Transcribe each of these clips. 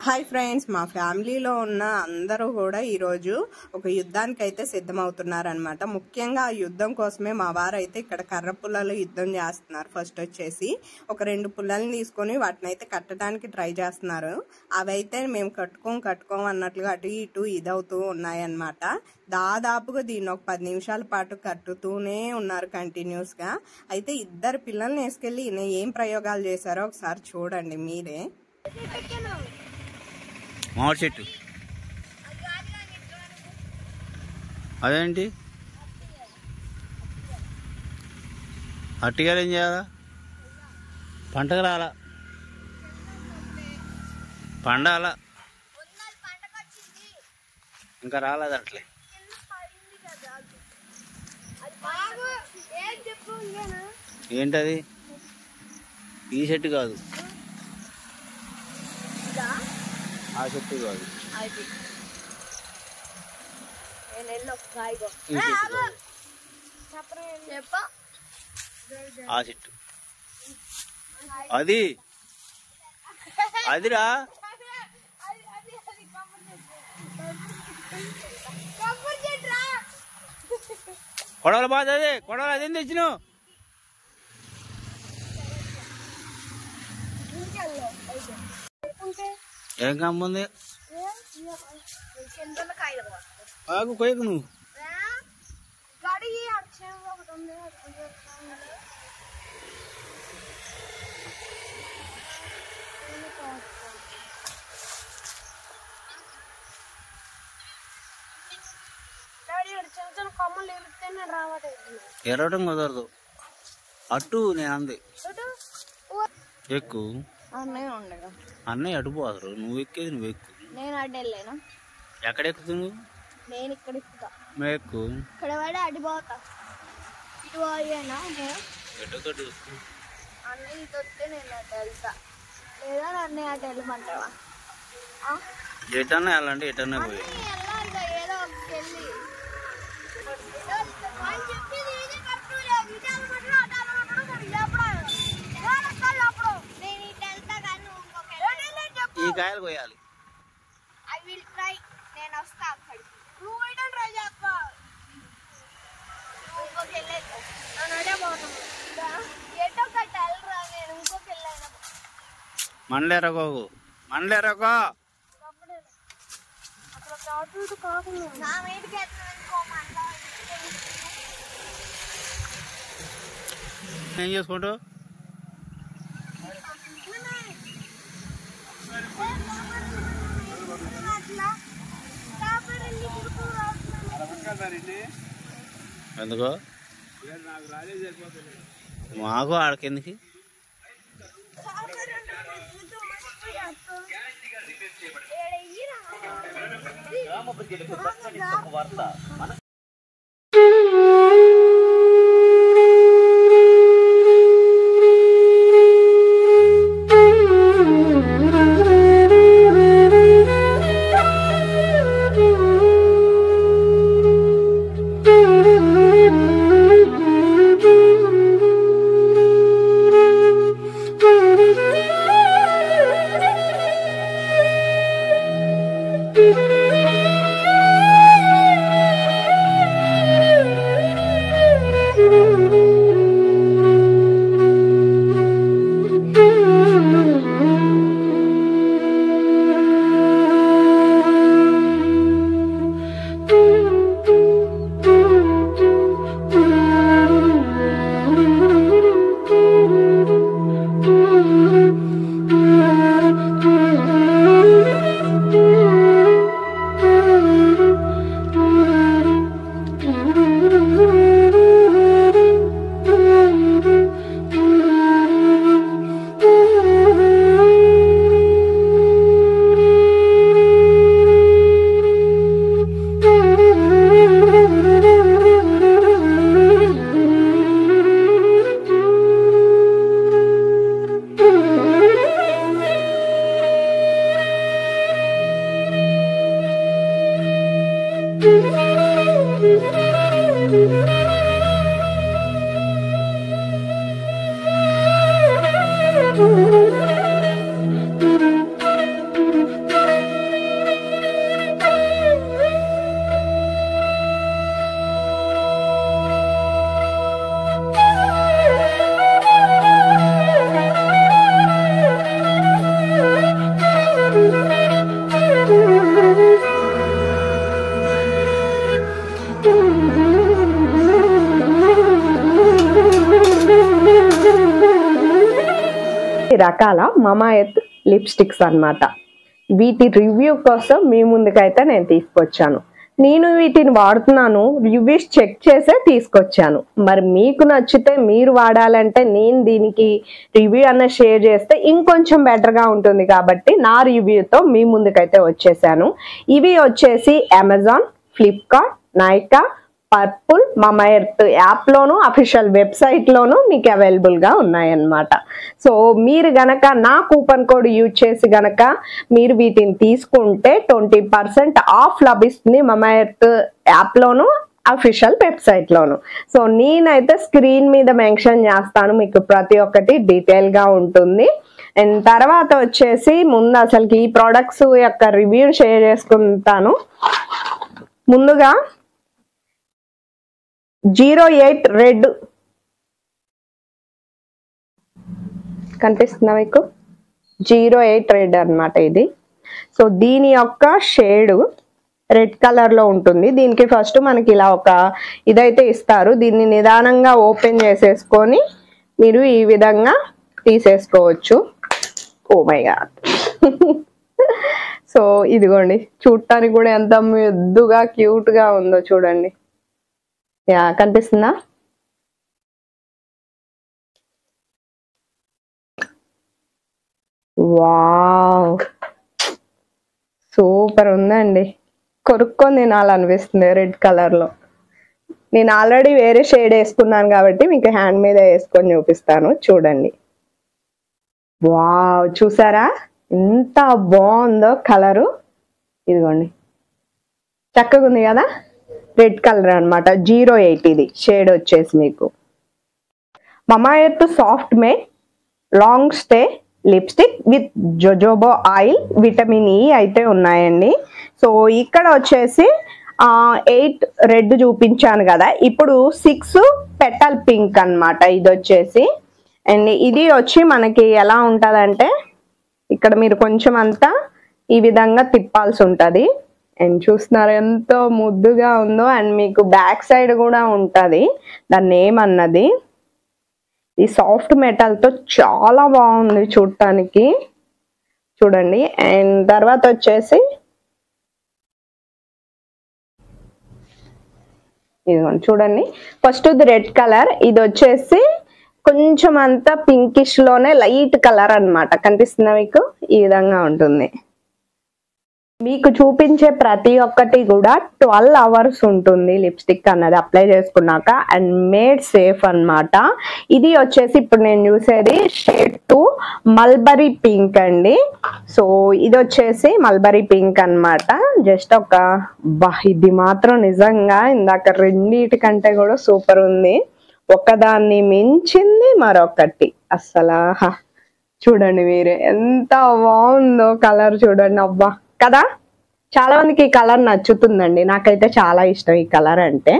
Hi friends, మా ఫ్యామిలీలో ఉన్న అందరూ కూడా ఈరోజు ఒక యుద్ధానికి అయితే సిద్ధమవుతున్నారనమాట. ముఖ్యంగా ఆ యుద్ధం కోసమే మా వారు అయితే ఇక్కడ కర్ర పుల్లలు యుద్ధం చేస్తున్నారు. ఫస్ట్ వచ్చేసి ఒక 2 పుల్లల్ని తీసుకొని వాటిని అయితే కట్టడానికి ట్రై చేస్తున్నారు. అవైతే మేము కట్టుకోం అన్నట్లుగా అటు ఇటు ఇదవుతూ ఉన్నాయన్నమాట. దాదాపుగా దీన్ని ఒక 10 నిమిషాల పాటు కట్టుతూనే ఉన్నారు కంటిన్యూస్గా. అయితే 2 పిల్లల్ని వేసుకెళ్ళి ఏం ప్రయోగాలు చేశారో ఒకసారి చూడండి మీరే. మామిడి చెట్టు అదేంటి అట్టిగా ఏం చేయాలా? పంటకు రాలా, పండాలా, ఇంకా రాలేదు అట్లే. ఏంటది? ఈ చెట్టు కాదు, ఆ చెట్టు కాదు, ఆ చెట్టు అది అదిరా. కొడవలు బాధ అదే, కొడవలు అదేం తెచ్చినావు? ఏం కమ్ముంది? ఆగు, కొయ్యకు నువ్వు. ఎరవడం కుదరదు. అటు నేను అంది ఎక్కు. అన్నయ్య అటు పోతారు, నువ్వు ఎక్కేది నువ్వు ఎక్కు. నేను అడ్డు వెళ్ళాను. ఎక్కడ ఎక్కుతావు నువ్వు? నేను ఇక్కడ ఎక్కుతా. నువ్వు ఎక్కు. ఇక్కడ పడి అడ్డు పోతా. ఇటు పోయానా ఎటుతోటి అన్నయ్య ఇటు వస్తే నేను అటు వెళ్తా, లేదా అన్నయ్య అటు వెళ్ళమంటావా? ఎటన్నా వెళ్ళండి, ఎటన్నా పోయి వెళ్ళాలి ఏదో ఒకటి వెళ్ళి. ఈ కాయలు కోయాలి. I will try. నేను వస్తా అక్కడికి. నువ్వు అయితే ట్రై చేస్తా. నువ్వు ఇంకొక వెళ్ళేది నన్ను అడే పోతాను. ఎటో కట్ట వెళ్ళరా, నేను ఇంకొక వెళ్ళైనా మండలేరకోకు, మండలేరకో. అక్కడ కాదు కాకుండా నా మీదకి ఎత్తుకోమంటా. ఏం చేసుకుంటావు? ఎందుకో మాకు ఆడకెందుకు? రకాల మమా ఎర్త్ లిప్స్టిక్స్ అన్నమాట. వీటి రివ్యూ కోసం మీ ముందుకైతే నేను తీసుకొచ్చాను. నేను వీటిని వాడుతున్నాను, రివ్యూస్ చెక్ చేసే తీసుకొచ్చాను. మరి మీకు నచ్చితే మీరు వాడాలంటే నేను దీనికి రివ్యూ అన్న షేర్ చేస్తే ఇంకొంచెం బెటర్గా ఉంటుంది కాబట్టి నా రివ్యూతో మీ ముందుకైతే వచ్చేసాను. ఇవి వచ్చేసి Amazon, Flipkart, Nykaa, Purple, Mamaearth యాప్లోను అఫీషియల్ వెబ్సైట్లోను మీకు అవైలబుల్గా ఉన్నాయన్నమాట. సో మీరు గనక నా కూపన్ కోడ్ యూజ్ చేసి గనక మీరు వీటిని తీసుకుంటే 20% ఆఫ్ లభిస్తుంది మమా ఎర్త్ యాప్లోను అఫీషియల్ వెబ్సైట్లోను. సో నేనైతే స్క్రీన్ మీద మెన్షన్ చేస్తాను, మీకు ప్రతి ఒక్కటి డీటెయిల్గా ఉంటుంది. అండ్ తర్వాత వచ్చేసి ముందు అసలుకి ఈ ప్రోడక్ట్స్ యొక్క రివ్యూ షేర్ చేసుకుంటాను. ముందుగా 08 రెడ్ కనిపిస్తుందా మీకు? 08 రెడ్ అన్నమాట ఇది. సో దీని యొక్క షేడ్ రెడ్ కలర్ లో ఉంటుంది. దీనికి ఫస్ట్ మనకి ఇలా ఒక ఇదైతే ఇస్తారు, దీన్ని నిదానంగా ఓపెన్ చేసేసుకొని మీరు ఈ విధంగా తీసేసుకోవచ్చు. Oh my God. సో ఇదిగోండి, చూడటానికి కూడా ఎంత ముద్దుగా క్యూట్ గా ఉందో చూడండి. యా కనిపిస్తుందా? వావ్, సూపర్ ఉందండి. కొరుక్కొని తినాలనిపిస్తుంది రెడ్ కలర్ లో. నేను ఆల్రెడీ వేరే షేడ్ వేసుకున్నాను కాబట్టి మీకు హ్యాండ్ మీద వేసుకొని చూపిస్తాను, చూడండి. వావ్, చూసారా ఎంత బాగుందో కలరు. ఇదిగోండి, చక్కగా ఉంది కదా. రెడ్ కలర్ అన్నమాట, 08 ఇది షేడ్ వచ్చేసి మీకు. Mamaearth soft matte long stay lipstick with jojoba oil, vitamin E అయితే ఉన్నాయండి. సో ఇక్కడ వచ్చేసి 8 రెడ్ చూపించాను కదా, ఇప్పుడు 6 పెటల్ పింక్ అన్నమాట ఇది వచ్చేసి. అండ్ ఇది వచ్చి మనకి ఎలా ఉంటుందంటే ఇక్కడ మీరు కొంచెం అంతా ఈ విధంగా తిప్పాల్సి ఉంటుంది. అండ్ చూస్తున్నారు ఎంతో ముద్దుగా ఉందో. అండ్ మీకు బ్యాక్ సైడ్ కూడా ఉంటుంది దాని నేమ్ అన్నది. ఈ సాఫ్ట్ మెటల్ తో చాలా బాగుంది చూడటానికి, చూడండి. అండ్ తర్వాత వచ్చేసి ఇదిగోండి చూడండి, ఫస్ట్ ఇది రెడ్ కలర్, ఇది వచ్చేసి కొంచెం అంతా పింకిష్ లోనే లైట్ కలర్ అన్నమాట. కనిపిస్తుందా మీకు? ఈ విధంగా ఉంటుంది. మీకు చూపించే ప్రతి ఒక్కటి కూడా 12 అవర్స్ ఉంటుంది లిప్స్టిక్ అన్నది అప్లై చేసుకున్నాక. అండ్ మేడ్ సేఫ్ అన్నమాట. ఇది వచ్చేసి ఇప్పుడు నేను చూసేది షేడ్ 2 మల్బరీ పింక్ అండి. సో ఇది వచ్చేసి మల్బరీ పింక్ అన్నమాట. జస్ట్ ఒక ఇది మాత్రం నిజంగా ఇందాక రెండిటికంటే కూడా సూపర్ ఉంది. ఒకదాన్ని మించింది మరొకటి. అస్సలు చూడండి మీరే ఎంత బాగుందో కలర్, చూడండి. అబ్బా కదా, చాలా మందికి ఈ కలర్ నచ్చుతుందండి, నాకైతే చాలా ఇష్టం ఈ కలర్ అంటే.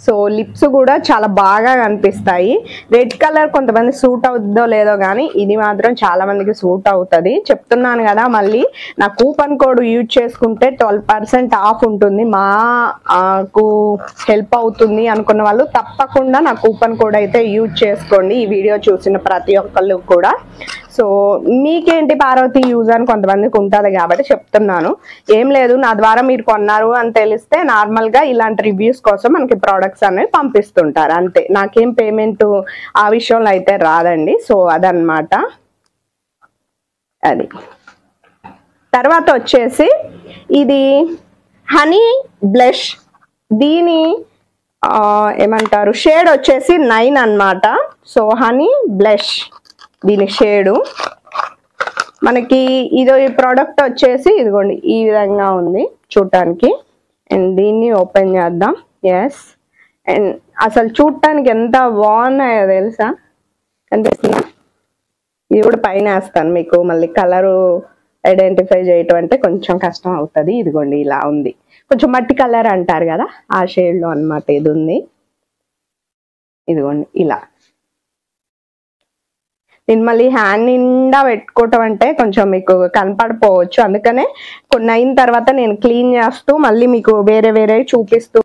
సో లిప్స్ కూడా చాలా బాగా కనిపిస్తాయి. రెడ్ కలర్ కొంతమంది సూట్ అవుతుందో లేదో కానీ ఇది మాత్రం చాలా మందికి సూట్ అవుతుంది. చెప్తున్నాను కదా, మళ్ళీ నా కూపన్ కోడ్ యూజ్ చేసుకుంటే 12% ఆఫ్ ఉంటుంది. మాకు హెల్ప్ అవుతుంది అనుకున్న వాళ్ళు తప్పకుండా నా కూపన్ కోడ్ అయితే యూజ్ చేసుకోండి, ఈ వీడియో చూసిన ప్రతి ఒక్కళ్ళు కూడా. సో మీకేంటి పార్వతి యూజ్ అని కొంతమందికి ఉంటుంది కాబట్టి చెప్తున్నాను. ఏం లేదు, నా ద్వారా మీరు కొన్నారు అని తెలిస్తే నార్మల్గా ఇలాంటి రివ్యూస్ కోసం మనకి ప్రోడక్ట్స్ అనేవి పంపిస్తుంటారు అంతే. నాకేం పేమెంట్ ఆ విషయంలో అయితే రాదండి. సో అదనమాట అది. తర్వాత వచ్చేసి ఇది హనీ బ్లష్, దీని ఏమంటారు షేడ్ వచ్చేసి 9 అన్నమాట. సో హనీ బ్లష్ దీని షేడు మనకి. ఇది ప్రోడక్ట్ వచ్చేసి ఇదిగోండి ఈ విధంగా ఉంది చూడటానికి. అండ్ దీన్ని ఓపెన్ చేద్దాం. ఎస్, అండ్ అసలు చూడటానికి ఎంత బాగున్నాయో తెలుసా, కనిపిస్తుందా? ఇది కూడా పైన వేస్తాను మీకు, మళ్ళీ కలరు ఐడెంటిఫై చేయటం అంటే కొంచెం కష్టం అవుతుంది. ఇదిగోండి ఇలా ఉంది, కొంచెం మట్టి కలర్ అంటారు కదా ఆ షేడ్లో అన్నమాట ఇది ఉంది. ఇదిగోండి ఇలా. నేను మళ్ళీ హ్యాండ్ నిండా పెట్టుకోవటం అంటే కొంచెం మీకు కనపడిపోవచ్చు, అందుకనే కొన్ని అయిన తర్వాత నేను క్లీన్ చేస్తూ మళ్ళీ మీకు వేరే వేరే చూపిస్తూ.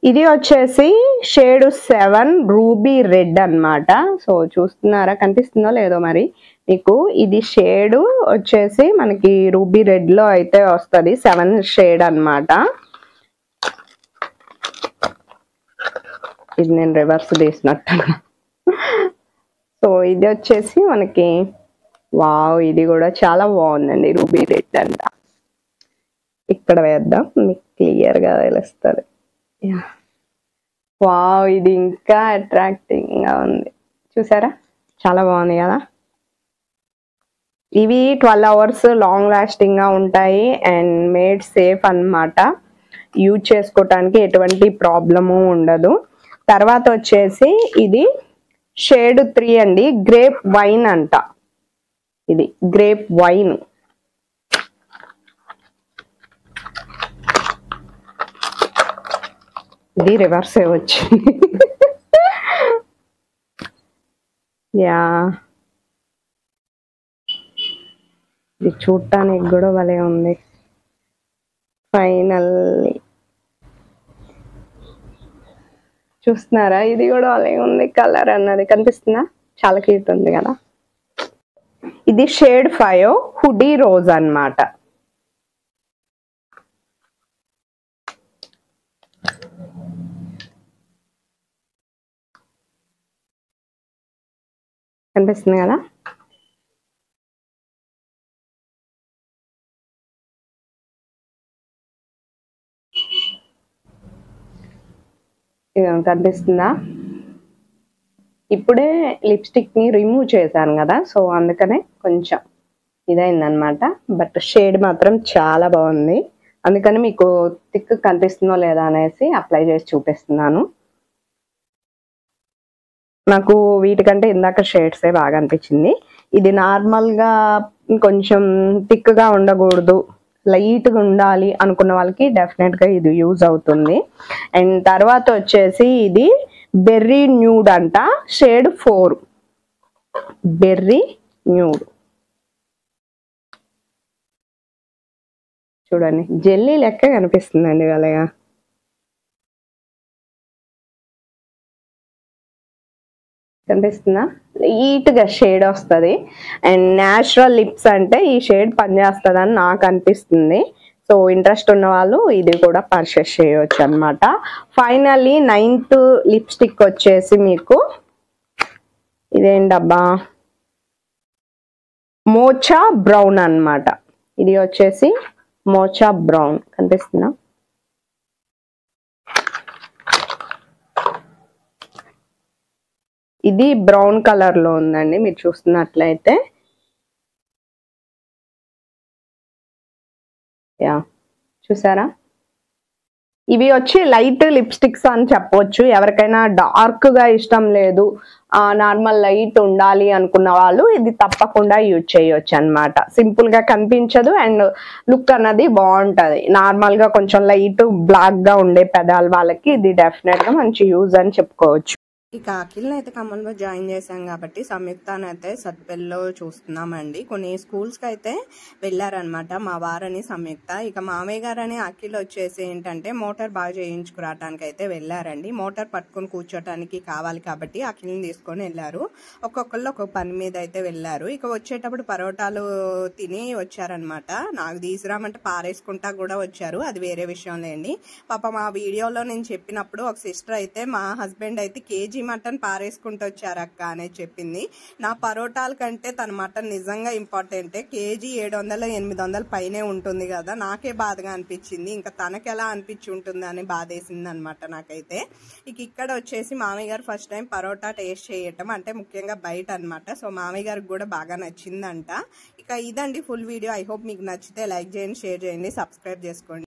ఇది వచ్చేసి షేడ్ 7 రూబీ రెడ్ అన్నమాట. సో చూస్తున్నారా, కనిపిస్తుందో లేదో మరి, మీకు ఇది షేడ్ వచ్చేసి మనకి రూబీ రెడ్ లో అయితే వస్తుంది, 7 షేడ్ అన్నమాట. ఇది నేను రివర్స్ తీసినట్టు. సో ఇది వచ్చేసి మనకి వావ్, ఇది కూడా చాలా బాగుందండి, రూబీ రెడ్ అంట. ఇక్కడ వేద్దాం, మీకు క్లియర్ గా తెలుస్తుంది. వావ్, ఇది ఇంకా అట్రాక్టింగ్ గా ఉంది, చూసారా, చాలా బాగుంది కదా. ఇవి 12 hours లాంగ్ లాస్టింగ్ గా ఉంటాయి అండ్ మేడ్ సేఫ్ అన్నమాట. యూజ్ చేసుకోవటానికి ఎటువంటి ప్రాబ్లము ఉండదు. తర్వాత వచ్చేసి ఇది షేడ్ 3 అండి, గ్రేప్ వైన్ అంట. ఇది గ్రేప్ వైన్. ఇది రివర్స్ వచ్చింది. యా, ఇది చూడటానికి కూడా భలే ఉంది. ఫైనల్లీ చూస్తున్నారా, ఇది కూడా భలే ఉంది. కలర్ అన్నది కనిపిస్తుందా, చాలా క్యూట్ ఉంది కదా. ఇది షేడ్ 5 హుడీ రోజ్ అన్నమాట. కనిపిస్తుంది కదా. కనిపిస్తుందా. ఇప్పుడే లిప్స్టిక్ ని రిమూవ్ చేశాను కదా, సో అందుకనే కొంచెం ఇదైందనమాట. బట్ షేడ్ మాత్రం చాలా బాగుంది, అందుకని మీకు థిక్ కనిపిస్తుందో లేదా అనేసి అప్లై చేసి చూపిస్తున్నాను. నాకు వీటికంటే ఇందాక షేడ్సే బాగా అనిపించింది. ఇది నార్మల్గా కొంచెం థిక్గా ఉండకూడదు, లైట్గా ఉండాలి అనుకున్న వాళ్ళకి డెఫినెట్గా ఇది యూజ్ అవుతుంది. అండ్ తర్వాత వచ్చేసి ఇది బెర్రీ న్యూడ్ అంట, షేడ్ 4 బెర్రీ న్యూడ్. చూడండి, జెల్లీ లెక్క కనిపిస్తుందండి అలాగా. కనిపిస్తుందా, లైట్ గా షేడ్ వస్తుంది. అండ్ న్యాచురల్ లిప్స్ అంటే ఈ షేడ్ పనిచేస్తుంది అని నాకు అనిపిస్తుంది. సో ఇంట్రెస్ట్ ఉన్న వాళ్ళు ఇది కూడా పర్చేస్ చేయవచ్చు అనమాట. ఫైనల్లీ 9th లిప్స్టిక్ వచ్చేసి మీకు ఇదేంటబ్బా, మోచా బ్రౌన్ అన్నమాట. ఇది వచ్చేసి మోచా బ్రౌన్, కనిపిస్తుందా. ఇది బ్రౌన్ కలర్ లో ఉందండి, మీరు చూస్తున్నట్లయితే. యా, చూసారా, ఇవి వచ్చి లైట్ లిప్స్టిక్స్ అని చెప్పవచ్చు. ఎవరికైనా డార్క్ గా ఇష్టం లేదు, నార్మల్ లైట్ ఉండాలి అనుకున్న వాళ్ళు ఇది తప్పకుండా యూజ్ చేయొచ్చు అన్నమాట. సింపుల్ గా కనిపించదు అండ్ లుక్ అన్నది బాగుంటది. నార్మల్ గా కొంచెం లైట్ బ్లాక్ గా ఉండే పెదాల వాళ్ళకి ఇది డెఫినెట్ గా మంచి యూజ్ అని చెప్పుకోవచ్చు. ఇక అఖిల్ని అయితే ఖమ్మంలో జాయిన్ చేశాం కాబట్టి సంయుక్తని అయితే సత్పల్లిలో చూస్తున్నామండి. కొన్ని స్కూల్స్కి అయితే వెళ్ళారనమాట మా వారని సంయుక్త. ఇక మామయ్య గారని అఖిల్ వచ్చేసి ఏంటంటే మోటార్ బాగా చేయించుకురావడానికి అయితే వెళ్ళారండి. మోటార్ పట్టుకొని కూర్చోటానికి కావాలి కాబట్టి అఖిల్ని తీసుకొని వెళ్ళారు. ఒక్కొక్కళ్ళు ఒక్కొక్క పని మీద అయితే వెళ్ళారు. ఇక వచ్చేటప్పుడు పరోటాలు తిని వచ్చారనమాట. నాకు తీసుకురామంటే పారేసుకుంటా కూడా వచ్చారు, అది వేరే విషయం లేండి. పాప మా వీడియోలో నేను చెప్పినప్పుడు ఒక సిస్టర్ అయితే మా హస్బెండ్ అయితే కేజీ మటన్ పారేసుకుంటూ వచ్చారు అక్క అనేది చెప్పింది. నా పరోటాల కంటే తన మటన్ నిజంగా ఇంపార్టెంటే. కేజీ 700-800 పైనే ఉంటుంది కదా, నాకే బాధగా అనిపించింది. ఇంకా తనకి ఎలా అనిపించి ఉంటుంది అని బాధేసింది అనమాట నాకైతే. ఇక ఇక్కడ వచ్చేసి మామయ్య గారు ఫస్ట్ టైం పరోటా టేస్ట్ చేయటం, అంటే ముఖ్యంగా బయట అనమాట. సో మామయ్య గారికి కూడా బాగా నచ్చిందంట. ఇక ఇదండి ఫుల్ వీడియో. ఐ హోప్ మీకు నచ్చితే లైక్ చేయండి, షేర్ చేయండి, సబ్స్క్రైబ్ చేసుకోండి.